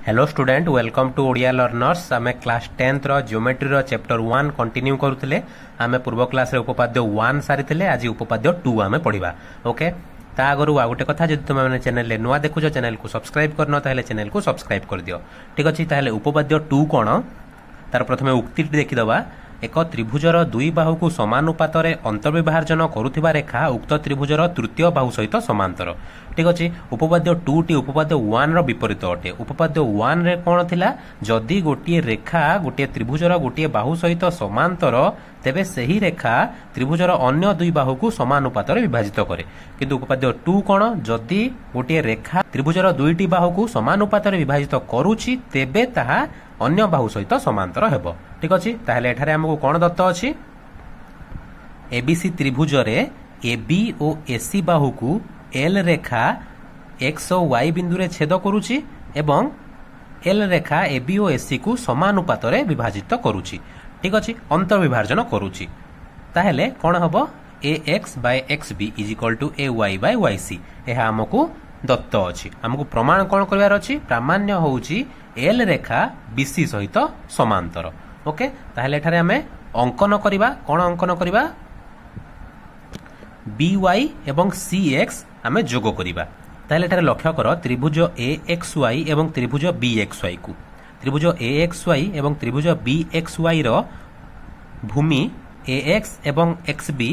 Hello student welcome to Odia learners आम class 10th geometry रो chapter 1 continue करुले आम पूर्व क्लास रे उपपाद्य 1 सारी आज उपपाद्य 2 आम पढ़ा ओके ता आगु आ गोटे कथा जब तुम चैनल नुआ देखुच चैनल को सब्सक्राइब करन ताहले चैनल को सब्सक्राइब कर दियो ठीक अछि ताहले उपपाद्य 2 कोन तार प्रथमे उक्ति देखिदबा एक त्रिभुजर दुई बाहु को समानुपात अंतर्विभाजन करुवा रेखा उक्त त्रिभुजर तृतीय बाहु सहित समांतर ठीक अच्छे उपपाद्य 2 टी उपपाद्य 1 रो विपरीत अटे उपपाद्य 1 रे कौन थिला जदि गोटे रेखा गोटे त्रिभुजर गोटे बाहु सहित समांतर तेबे सही रेखा त्रिभुजर अन्य दुई बाहु को समानुपात विभाजित करे किंतु उपपाद्य 2 कौन जदि गोटे रेखा त्रिभुजर दुईटी बाहु को समानुपात विभाजित करुछि तेबे ताहा अन्य बाहु सहित समांतर हेबो ठीक अछि ताहले एठारे हमकु कोन दत्त अछि एबीसी त्रिभुज रे एबी ओ एसी बाहु को एल रेखा एक्स और वाई बिंदु रे छेद करुछि एवं एल रेखा एबी और एसी को समानुपात रे विभाजित करुछि ठीक अछि अंतर विभाजन करुछि ताहले कोन हबो A X by X B is equal to A Y by Y C एहा हमकु दत्त अछि हमकु प्रमाण कोन करबार अछि प्रामाण्य होउछि एल रेखा बीसी सहित समांतर ओके ताहले एठारे हमें अंकन करिबा कोन अंकन करिबा बी वाई एवं सी एक्स आम जोग करिबा ताहले एठारे लक्ष्य कर त्रिभुज ए एक्स वाई एवं त्रिभुज बी एक्स वाई को त्रिभुज ए एक्स वाई एवं त्रिभुज B X Y row Bhumi A x एवं एक्स बी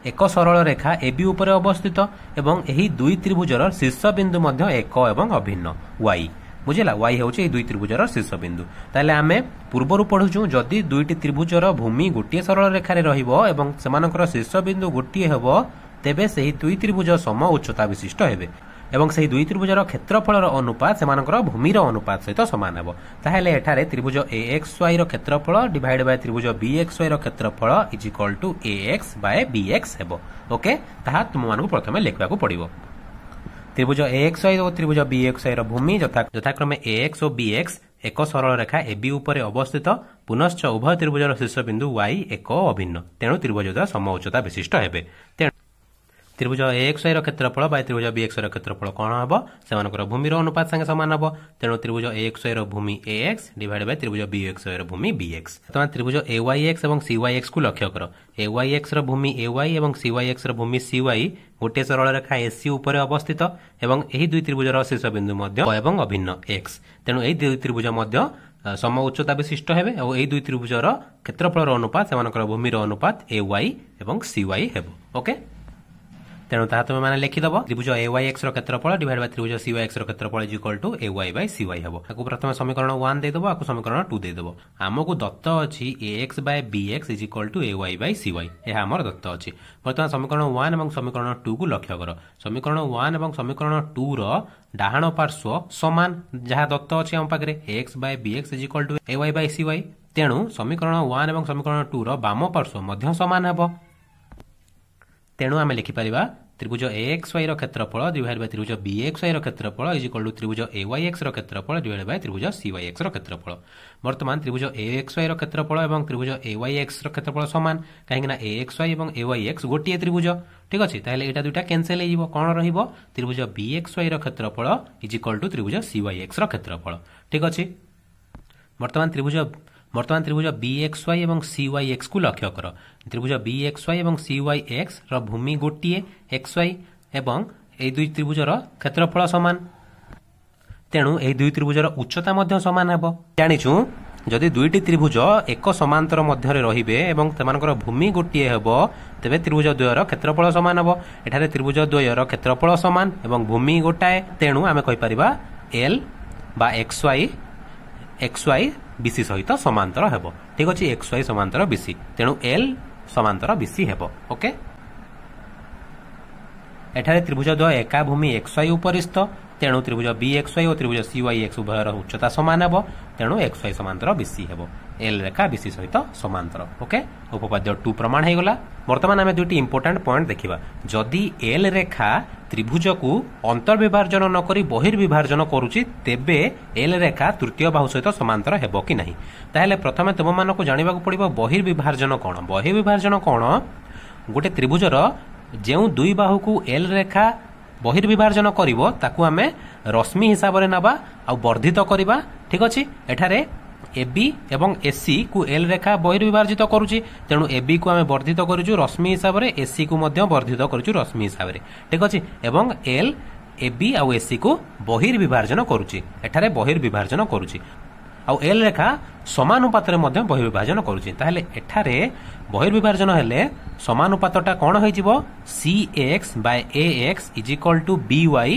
एक सरल रेखा ए बी उपरे अवस्थित एवं एही दुई त्रिभुजर शीर्ष बिंदु मध्य एक एवं अभिन्न वाई बुझेगा वाई हूँ दुई त्रिभुजर शीर्ष बिंदु ताहले आमे पूर्वर पढ़ुचु जदि दुईटी त्रिभुजर भूमि गोटे सरल रेखार रहिबो एवं सेमानकर शीर्ष बिंदु गोटे हेबो तेबे सही दुई त्रिभुज सम उच्चता विशिष्ट हेबे एवं सही दुई त्रिभुजर क्षेत्रफल अनुपात सेमानकर भूमिर अनुपात सहित समान हेबो ताहले एठारे त्रिभुज ए एक्स वाई रो क्षेत्रफल डिवाइड बाय त्रिभुज बी एक्स वाई रो क्षेत्रफल is equal to A X by B X हेबो ओके ताहा तुम मानकु प्रथमे लिखबाकू पड़िबो त्रिभुज ए एक्स वाई और त्रिभुज बी एक्स वाई भूमि यथाक्रमे ए एक्स और बी एक्स एक सरल रेखा ए बी उपरे अवस्थित पुनश्च उभय त्रिभुजर शीर्ष बिंदु वाई एक अभिन्न तेणु त्रिभुज द्वय सम उच्चता विशिष्ट हेबे त्रिभुज ए एक्स वाई क्षेत्रफल बाय त्रिभुज बी एक्स क्षेत्रफल कौन हम से भूमिर अनुपात संगे सामान हम तेणु त्रिभुज ए एक्स वाई भूमि ए एक्स डिवाइड बाय त्रिभुज बी एक्स वाई भूमि बी एक्स बर्तमान त्रिभुज ए वाई एक्स और सी वाई एक्स को लक्ष्य कर ए वाई एक्स भूमि ए वाई और सी वाई एक्स भूमि सी वाई गोटे सरल रेखा एसी उपरे अवस्थित एवं एही दुई त्रिभुजर शीर्ष बिंदु मध्य एवं अभिन्न एक्स तेणु एही दुई त्रिभुज मध्य सम उच्चता विशिष्ट हेबे और एही दुई त्रिभुजर क्षेत्रफल अनुपात सेमानकर भूमिर अनुपात ए वाई और सी वाई हेबो ओके तेणु ताहा तुम माने लिखिदब त्रिभुज ए वाई एक्स क्षेत्रफल डिवाइड बाय त्रिभुज सी वाई एक्स क्षेत्रफल is equal to A Y by C Y हेबो आकु प्रथम समीकरण 1 दे देबो आकु समीकरण 2 दे देबो हमकु दत्त अछि A X by B X is equal to A Y by C Y एहा हमर दत्त अछि वर्तमान समीकरण 1 एवं समीकरण 2 को लक्ष्य कर समीकरण 1 एवं समीकरण 2 रो डाहाण पार्श्व समान जहा दत्त अछि हम पाखरे A X by B X is equal to A Y by C Y तेणु समीकरण 1 एवं समीकरण 2 रो वाम पार्श्व मध्य समान हेबो तेणु आमे लिखि परिबा त्रिभुज ए एक्स वाई क्षेत्रफल डिवाइड बाय त्रिभुज बी एक्स वाई क्षेत्रफल इज इक्वल टू त्रिभुज ए वाई एक्स क्षेत्रफल डिवाइड बाय त्रिभुज सी वाई एक्स क्षेत्रफल वर्तमान त्रिभुज ए एक्स वाई क्षेत्रफल एवं त्रिभुज ए वाई एक्स क्षेत्रफल समान कहीं ए एक्स वाई और ए वाई एक्स गोटे त्रिभुज ठीक अच्छे ताहले एटा दुटा कैंसिल हो कौन रहिबो त्रिभुज बी एक्स वाई क्षेत्रफल इज इक्वल टू त्रिभुज सी वाई एक्स क्षेत्रफल ठीक अच्छे वर्तमान त्रिभुज बी एक्स वाई और सी वाई एक्स को लक्ष्य कर त्रिभुज बी एक्स वाई और सी वाई एक्स भूमि गोटे एक्स वाई एवं ए दुई त्रिभुजर क्षेत्रफल समान तेणु ए दुई त्रिभुजर उच्चता मध्य समान हेबो जानिछु जदि दुईटी त्रिभुज एक समांतर मध्य रहिबे एवं सेमानकर भूमि गोटे हेबो तेबे त्रिभुज द्वयर क्षेत्रफल समान हेबो एठारे त्रिभुज द्वयर क्षेत्रफल समान एवं भूमि गोटाए तेणु आमे कहि परिबा एल बा एक्स वाई बीसी सहित समांतर हेबो ठीक अछि एक्स वाई समांतर बीसी तेणु एल समांतर बीसी हेबो ओके एठारे त्रिभुज द्वय एका भूमि एक्स वाई उपरिस्थ तेणु त्रिभुज बी एक्स वाई और त्रिभुज सी वाई एक्स उभयर उच्चता समान हेबो तेणु एक्स वाई समांतर बीसी हेबो एल रेखा बीसी सहित समांतर ओके उपपाद्य 2 प्रमाण हे गला वर्तमान आमे दुटी इंपोर्टेंट पॉइंट देखिबा जदि एल रेखा त्रिभुज को अंतर्विभाजन न करी बहिर्विभाजन करूची तेबे एल रेखा तृतीय बाहु सहित समांतर हेबो कि नाही ताहेले प्रथमे तुम मानको जानिबा को पड़िबो बहिर्विभाजन कोन गोटे त्रिभुजर जेउ दुई बाहु को एल रेखा बहिर्विभाजन करिवो ताकू आमे रश्मि हिसाब रे नबा आ वर्धित करिबा ठीक अछि एठारे AB एवं AC को L रेखा बहिर्विभाजित करूची तेणु AB को आमे वर्धित करूछु रश्मि हिसाब रे AC को मध्य वर्धित करूछु रश्मि हिसाब रे ठीक अछि एवं L AB आ AC को बहिर्विभाजन करूची एठारे बहिर्विभाजन करूची आ L रेखा समानुपात रे मध्य बहिर्विभाजन करूची ताहले एठारे बहिर्विभाजन हेले समानुपातटा कोन होई जिवो CX by AX = BY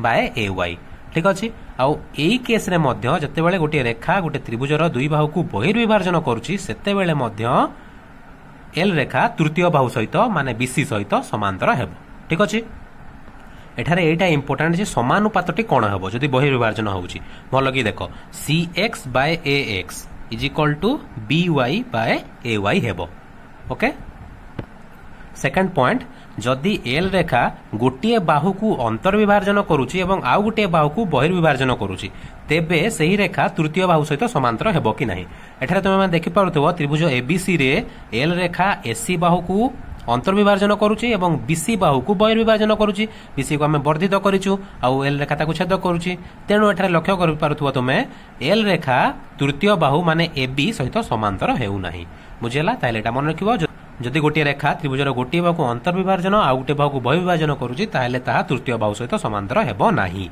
by AY ठीक अछि आ एई केस रे मध्य जते बेले गोटे रेखा गोटे त्रिभुजर दुई बाहु को बहिर्विभाजन करूची सेते बेले मध्य L रेखा तृतीय बाहु सहित माने BC सहित समांतर हेबो ठीक अछि एठारे एटा इंपोर्टेंट जे समानुपातटी कोन हेबो जदि बहिर्विभाजन होउची भलो कि देखो CX by AX = BY by AY हेबो ओके सेकंड पॉइंट जदि L रेखा गोटे बाहु को अंतर्विभाजन करूची एवं आउ गोटे बाहु को बहिर्विभाजन करूची तेबे सही रेखा तृतीय बाहु सहित समांतर हेबो कि नाही एठारे तुमे देखि पारुथबो त्रिभुज ABC रे L रेखा AC बाहु को अंतर्विभाजन करूची एवं BC बाहु को बहिर्विभाजन करूची BC को हमें वर्धित करिचु आ L रेखा ताकू छेद करूची तेणु एठारे लक्ष्य करि पारुथबो तुमे L रेखा तृतीय बाहु माने AB सहित समांतर हेउ नाही बुझेला ताले एटा मन रखिबो जदि गोटे रेखा त्रिभुजर गोटे बाहु को अंतर्विभाजन आ गोटे बाहु को बहिर्विभाजन करूची ताहले ताहा तृतीय बाहु सहित समांतर हेबो नाही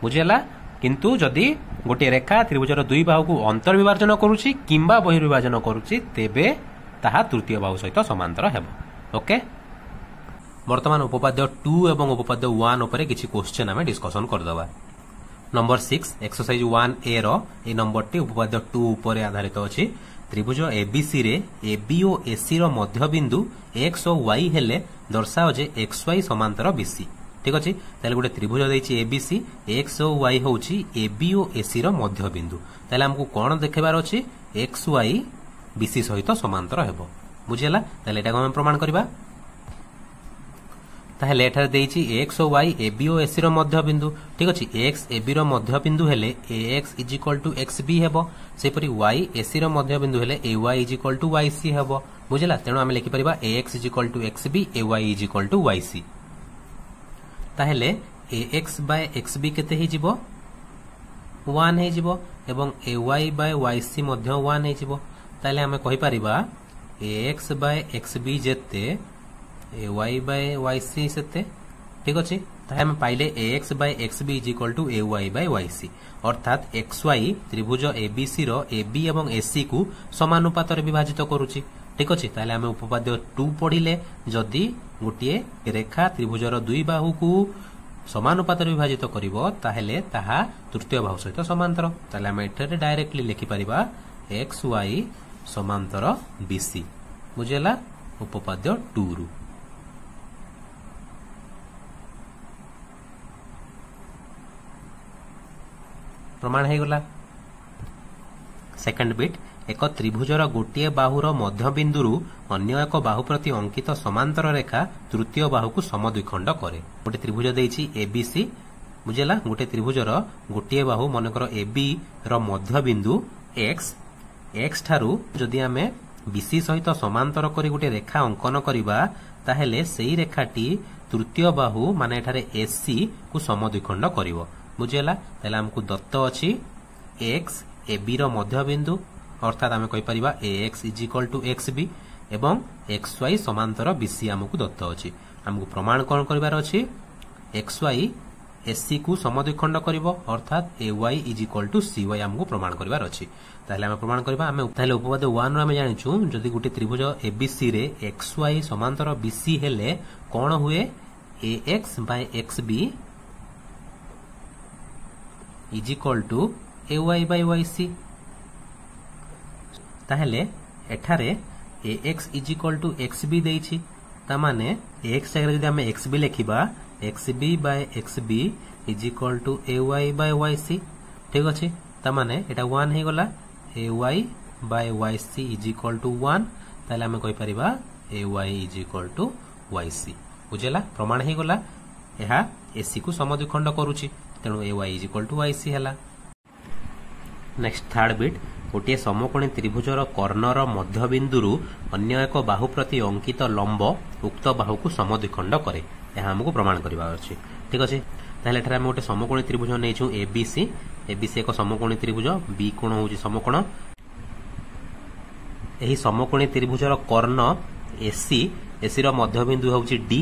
बुझेला किंतु जदि गोटे रेखा त्रिभुजर दुई बाहु को अंतर्विभाजन करूची किंबा बहिर्विभाजन करूची तेबे ताहा तृतीय बाहु सहित समांतर हेबो ओके वर्तमान उपपाद्य 2 एवं उपपाद्य 1 उपरे किछि क्वेश्चन हमें डिस्कशन कर दबा नंबर 6 एक्सरसाइज 1A रो ए नंबर टी उपपाद्य 2 उपरे आधारित अछि त्रिभुज ABC रे AB और AC रो मध्य बिंदु X और Y हेले दर्शाओ जे XY समांतर BC ठीक अछि ताले गोटे त्रिभुज दैछि ABC X और Y होउछि AB और AC रो मध्य बिंदु ताले हमकु कोन देखेबार अछि XY BC सहित समांतर हेबो बुझेला ताले एटा हम प्रमाण करबा ताहले एठार देइछि X और Y AB और AC रो मध्य बिंदु ठीक अछि X AB रो मध्य बिंदु हेले AX = XB हेबो सेपरि Y AC रो मध्य बिंदु हेले AY = YC हेबो बुझला तेनु हम लिखि परिबा AX = XB AY = YC ताहले AX by XB केते हे जिवो 1 हे जिवो एवं AY by YC मध्य 1 हे जिवो ताहले हम कहि परिबा AX by XB जेते AY by YC सेते ठीक अछि ताहे हम पाइले AX by XB = AY by YC अर्थात XY त्रिभुज ABC रो AB एवं AC को समानुपात रे विभाजित करूची ठीक अछि ताले हम उपपाद्य 2 पढिले जदि गोटे रेखा त्रिभुजर दुई बाहु को समानुपात रे विभाजित करिवो ताहेले ताहा तृतीय बाहु सहित समांतर ताले हम एठारे डायरेक्टली लिखि परिबा XY समांतर BC बुझेला उपपाद्य 2 रु प्रमाण है गला सेकंड बिट एक त्रिभुजर गोटे बाहुर मध्य बिंदुरु अन्य एक बाहु प्रति अंकित समांतर रेखा तृतीय बाहु को समद्विखंड करे गोटे त्रिभुज देइछि ABC बुझेला गोटे त्रिभुजर गोटे बाहु मनकर AB रो मध्य बिंदु X ठारू जदि आमे BC सहित समांतर करी गोटे रेखा अंकन करिबा ताहेले सेही रेखाटी तृतीय बाहु माने एठारे AC को समद्विखंड करिवो बुझेला ताले हमकु दत्त अछि X AB रो मध्य बिंदु अर्थात आमे कहि परिबा AX = XB एवं XY समांतर BC हमकु दत्त अछि हमकु प्रमाण कोन करिवार अछि XY AC को समद्विखंड करिवो अर्थात AY = CY हमकु प्रमाण करिवार अछि ताले हम प्रमाण करबा हम ताले उपपाद्य 1 रो हम जानिछु जदि गुटे त्रिभुज ABC रे XY समांतर BC हेले कोन हुए AX by XB = AY by YC ताहेले एठारे AX = XB देइछि ता माने AX जगह जदि हम XB लेखिबा XB by XB = AY by YC ठीक अछि ता माने एटा 1 हे गला AY by YC = 1 ताले हम कहि परिबा AY = YC बुझेला प्रमाण हे गला एहा AC को समद्विखंड करूछि तेणु AY = YC हैला नेक्स्ट थर्ड बिट गोटे समकोणी त्रिभुजर कर्णर मध्य बिंदुरु अन्य एक बाहु प्रति अंकित लंब उक्त बाहु को समद्विखंड करे यह हमको प्रमाण करबा अछि ठीक अच्छे ताहले एठारे हम गोटे समकोणी त्रिभुज नैछु एबीसी एबीसी एक समकोणी त्रिभुज बी कोण होउची समकोण एही समकोणी त्रिभुजर कर्ण एसी एसी रो मध्यबिंदु होउची डी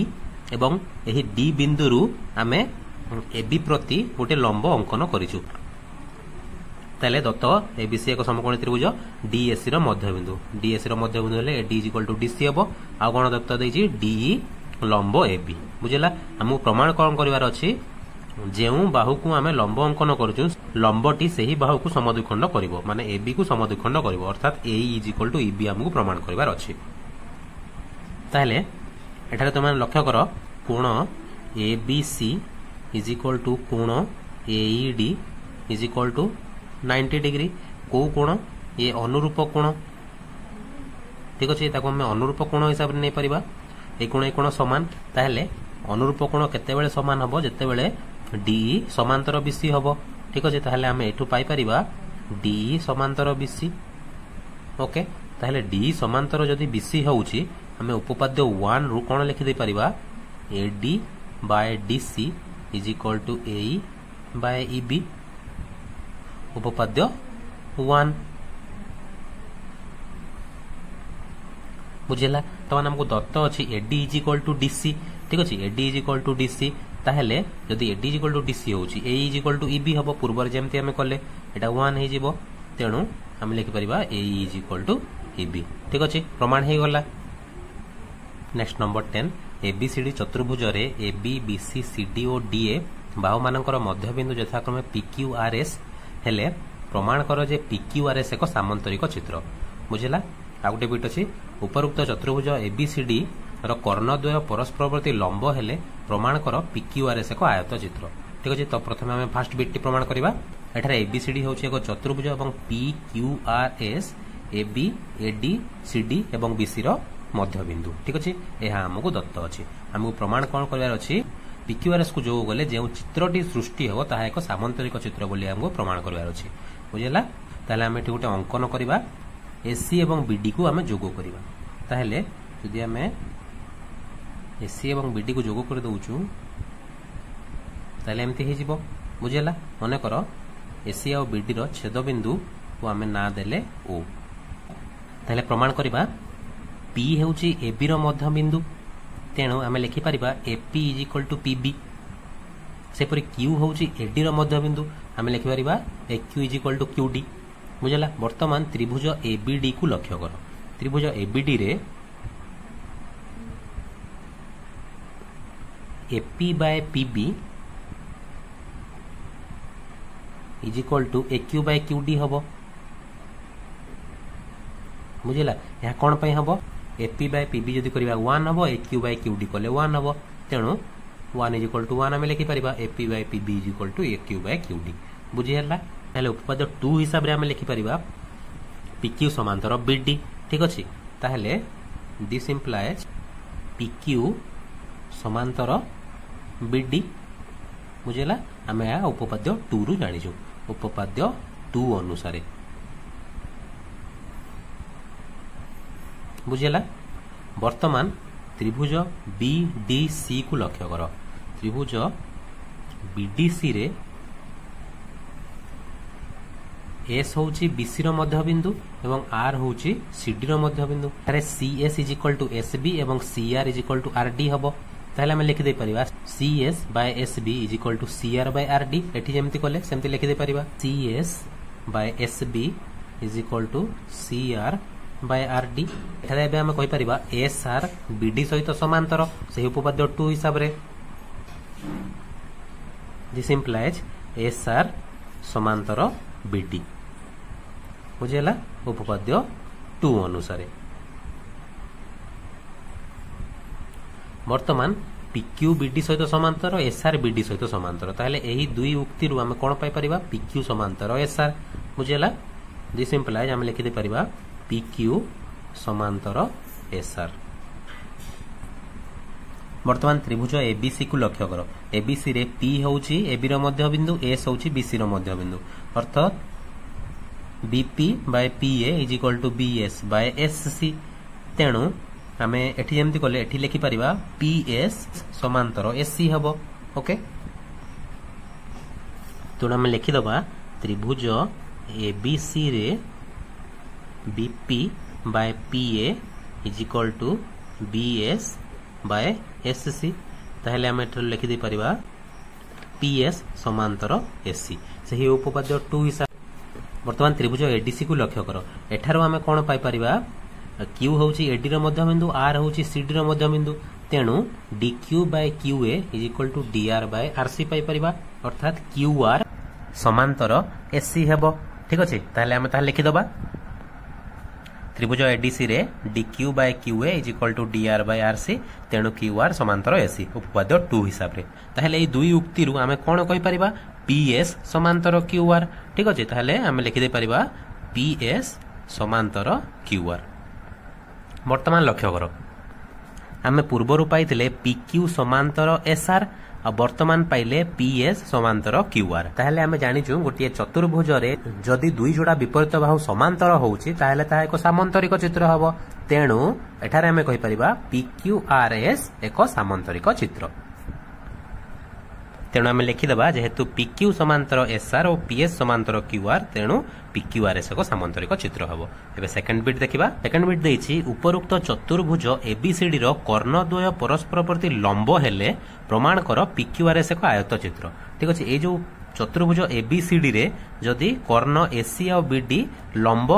एवं एही डी बिंदुरु आमे एबी प्रति गोटे लंब अंकन करिछु ताले दत्त एबीसी एक समकोणी त्रिभुज डीएसी रो मध्यबिंदु डीएसी रो मध्यबिंदु हेले डी इक्वल टू डीसी हबो आ कोन दत्त देछि डी लंब एबी बुझिला हमु प्रमाण कोन करिवार अछि जेउ बाहु को आमे लंब अंकन करछु लंबटी सेही बाहु को समद्विखंड करिवो माने एबी को समद्विखंड करिवो अर्थात ए इज इक्वल टू ईबी हमु प्रमाण करिवार अछि ताले एठारे तुम लक्ष्य कर कोण एबीसी इज इक्वल टू कोण AED is equal to 90 degree को कोण ये अनुरूप कोण ठीक अछि ताको हम अनुरूप कोण हिसाब रे नै परिबा ए कोण समान ताहले अनुरूप कोण केते बेले समान हबो जते बेले डी समांतर बीसी हबो ठीक अछि ताहले हम एठु पाई परिबा डी समांतर बीसी ओके ताहले डी समांतर जदी बीसी होउची हमें उपपाद्य 1 रु कोण लिखि दे परिबा AD by DC is equal to AE by EB उपपाद्य 1 बुझिला तो हमको दत्त अछि AD is equal to DC ठीक अछि AD is equal to DC ताहले जदी AD is equal to DC होउची A is equal to EB हबो पूर्वर जेमति हमें कले एटा 1 हे जिवो तेनु हम लिखि परिबा ए इज इक्वल टू ईबी ठीक अछि प्रमाण हे गला नेक्स्ट नंबर 10 एबीसीडी चतुर्भुज रे एबी बीसी सीडी और डीए बाहु मानकर मध्यबिंदु यथाक्रमे पीक्यूआरएस हेले प्रमाण कर जे पीक्यूआरएस एक सामांतरिक चित्र बुझिला आ गोटे बिट अछि उपरोक्त चतुर्भुज एबीसीडी रो कर्णद्वय परस्पर प्रति लंब हेले प्रमाण कर पीक्यूआरएस एक आयत चित्र ठीक अछि तो प्रथमे हम फर्स्ट बिट प्रमाण करिबा एठारे एबीसीडी होछि एक चतुर्भुज एवं पीक्यूआरएस एबी एडी सीडी एवं बीसी रो मध्यबिंदु ठीक अछि एहा हमकु दत्त अछि हमकु प्रमाण कोन करबार अछि पीक्यूआरएस को जो गले जे चित्रटी सृष्टि हो ताहा एक सामांतरिक चित्र बोली हमकु प्रमाण करबार अछि बुझिला ताले हम एठी गोटे अंकन करिबा एसी एवं बीडी को हमें जोग करिबा ताहले यदि हमें एसी एवं बीडी को जोग कर दउछु ताले एमति हे जिवो बुझिला मने करो एसी और बीडी रो छेद बिंदु को हमें ना देले ओ ताले प्रमाण करिबा पी हेउची एबी रो मध्य बिंदु तेणु आमे लिखि परिबा AP is equal to PB सेपरि क्यू होउची एडी रो मध्य बिंदु आमे लिखि परिबा AQ is equal to QD बुझला वर्तमान त्रिभुज एबीडी को लक्ष्य करो त्रिभुज एबीडी रे AP by PB is equal to AQ by QD हबो बुझला या कोन पय हबो एपी बाय पीबी जदि करिबा 1 हबो एक्यू बाय क्यूडी कले 1 हबो तेणु 1 इज इक्वल टू 1 हम लिखि परिबा AP by PB is equal to AQ by QD बुझियला ताले उपपाद्य 2 हिसाब रे हम लिखि परिबा पीक्यू समांतर बीडी ठीक अछि ताहले दिस इंप्लाइज पीक्यू समांतर बीडी बुझियला हमें आ उपपाद्य 2 रु जानिजो उपपाद्य 2 अनुसार बुझिला वर्तमान त्रिभुज बीडीसी को लक्ष्य कर त्रिभुज बीडीसी रे एस होउची बीसी रो मध्यबिंदु एवं आर होउची सीडी रो मध्यबिंदु अरे CS is equal to SB एवं CR is equal to RD हबो ताहले हम लिखि दे परिबा CS by SB is equal to CR by RD एठी जेमति कोले सेमति लिखि दे परिबा CS by SB is equal to CR by RD एठारे एबे हम कहि परिबा एसआर बीडी सहित समांतर सेही उपपाद्य 2 हिसाब रे दिस इंप्लाइज एसआर समांतर बीडी बुझिला उपपाद्य 2 अनुसार वर्तमान पीक्यू बीडी सहित समांतर एसआर बीडी सहित समांतर ताहले एही दुई उक्ति रु हम कोन पाई परिबा पीक्यू समांतर एसआर बुझिला दिस इंप्लाइज हम लिखि दे परिबा पीक्यू समांतर एसआर वर्तमान त्रिभुज एबीसी को लक्ष्य करो एबीसी रे पी होउची एबी रो मध्य बिंदु एस होउची बीसी रो मध्य बिंदु अर्थात BP by PA is equal to BS by SC तेणु आमे एठी जेमति कोले एठी लिखि परिबा पीएस समांतर एससी हबो ओके तेणु आम लिखिदबा त्रिभुज एबीसी रे BP by PA is equal to BS by SC. ताहले आम एठर लिखि दे परिबा पीएस समांतर एससी सही उपपाद्य 2 हिसाब। वर्तमान त्रिभुज एडीसी को लक्ष्य कर। एठारो आम कौन पाई परिबा क्यू होउची एडी रो मध्यबिंदु आर होउची सीडी रो मध्यबिंदु तेणु DQ by QA is equal to DR by RC पाई परिबा अर्थात क्यूआर समांतर एससी हेबो। ठीक अछि ताहले आम ताहा लिखि दबा त्रिभुज एडीसी रे DQ by QA is equal to DR by RC तेणु क्यूआर समांतर एसी उपपाद्य 2 हिसाब रे। ताहले ए दुई उक्ति रु आमे कोन कहि परिबा पीएस समांतर क्यूआर। ठीक अछि ताहले आमे लिखि दे परिबा पीएस समांतर क्यूआर। वर्तमान लक्ष्य करो आमे पूर्वरु पाइथिले पीक्यू समांतर एसआर आ वर्तमान पाइले पीएस समांतर क्यूआर। ताहले आमे जानिचु गोटिए चतुर्भुज रे जदि दुई जोड़ा विपरीत बाहु समांतर होउची ताहले ताहा एक सामांतरिक चित्र हबो तेणु एठारे आमे कहि परिबा पीक्यूआरएस एक सामांतरिक चित्र। तेणु आमे लिखिदबा जेहेतु पीक्यू समांतर एसआर और पीएस समांतर क्यूआर तेणु पीक्यूआरएस एक सामांतरिक चित्र हबो। एबे सेकंड बिट देखिबा। सेकंड बिट देइछि उपरोक्त चतुर्भुज एबीसीडी रो कर्णद्वय परस्पर प्रति लंब हेले प्रमाण कर पीक्यूआरएस एक आयत चित्र। ठीक अछि ए जो चतुर्भुज एबीसीडी रे जदि कर्ण एसी और बीडी लंब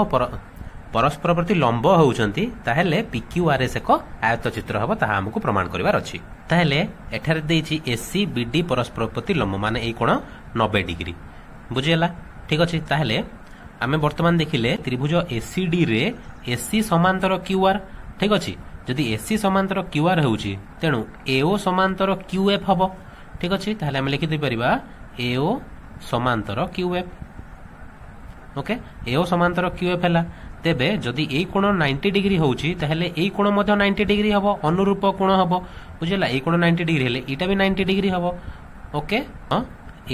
परस्पर प्रति लंब होउचंती ताहेले पीक्यूआरएस एक आयत चित्र हबो ताहा हमकु प्रमाण करिवार अछि। ताहेले एठारे देइछि एसी बीडी परस्पर प्रति लंब माने ए कोण 90 डिग्री बुझियला। ठीक अछि ताहेले आमे वर्तमान देखिले त्रिभुज एसीडी रे एसी समांतर क्यूआर। ठीक अछि जदि एसी समांतर क्यूआर होउची तेणु एओ समांतर क्यूएफ हबो। ठीक अछि ताहेले आमे लिखि दे परिबा एओ समांतर क्यूएफ। ओके एओ समांतर क्यूएफ हला तेबे जदि ए कोण 90 डिग्री होउची ताहेले ए कोण मध्य 90 डिग्री हबो अनुरूप कोण हबो बुझिला। ए कोण 90 डिग्री हेले एटा भी 90 डिग्री हबो। Okay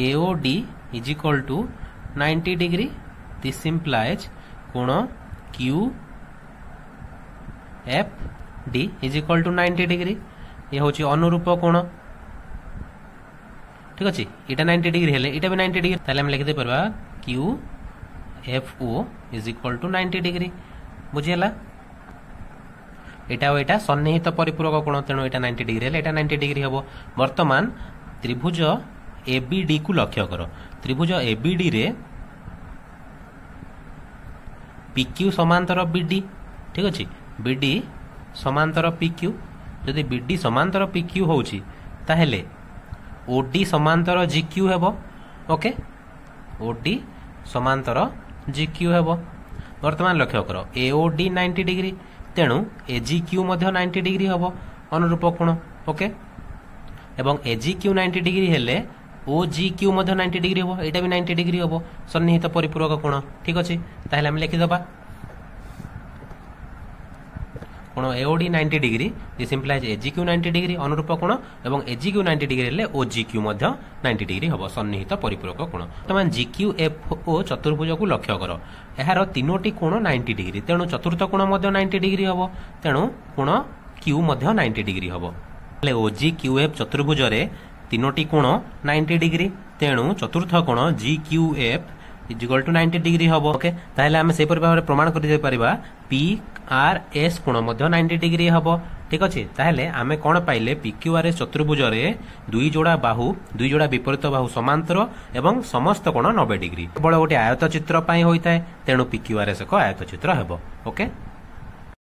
AOD is equal to 90 degree this implies कोण Q F D is equal to 90 degree ये होची अनुरूप कोण। ठीक अछि एटा 90 डिग्री हेले एटा भी 90 डिग्री ताले हम लिखि दे परबा Q F O is equal to 90 degree बुझियला। एटा ओ एटा सन्निहित परिपूरक कोण तेणु एटा 90 डिग्री हेले एटा 90 डिग्री हबो। वर्तमान त्रिभुज एबीडी को लक्ष्य करो। त्रिभुज एबीडी रे पीक्यू समांतर बीडी। ठीक अछि बीडी समांतर पीक्यू जदि बीडी समांतर पीक्यू होउची ताहेले ओडी समांतर जीक्यू हेबो। ओके ओडी समांतर जीक्यू हेबो। वर्तमान लक्ष्य करो एओडी 90 डिग्री तेणु एजीक्यू मध्य 90 डिग्री हेबो अनुरूप कोण। ओके एवं एजीक्यू 90 डिग्री हेले ओजीक्यू मध्य 90 डिग्री हेबो एटा भी 90 डिग्री हेबो सन्निहित परिपूरक कोण। ठीक अछि ताहेले हम लिखि दबा कोण AOD 90 degree this implies AGQ 90 degree अनुरूप कोण एवं एजीक्यू 90 डिग्री हेले ओजीक्यू मध्य 90 डिग्री हबो सन्निहित परिपूरक कोण। वर्तमान जीक्यू एफओ चतुर्भुज को लक्ष्य करो एहार तीनोटी कोण 90 डिग्री तेणु चतुर्थ कोण मध्य 90 डिग्री हबो तेणु कोण क्यू मध्य 90 डिग्री हबो। ले ओजीक्यूएफ चतुर्भुज रे तीनोटी कोण 90 डिग्री तेणु चतुर्थ कोण जीक्यूएफ इज इक्वल टू 90 डिग्री हबो। ओके ताहेले आमे सेपर भाबरे प्रमाण करि दे परिबा पी आर एस कोण मध्य 90 डिग्री हबो। ठीक अछि ताहेले आमे कोण पाइले पीक्यूआरएस चतुर्भुज रे दुई जोड़ा विपरीत बाहु समांतर एवं समस्त कोण 90 डिग्री केवल गोटे आयत चित्र पई होइताय तेणु पीक्यूआरएस एक आयत चित्र हेबो। ओके।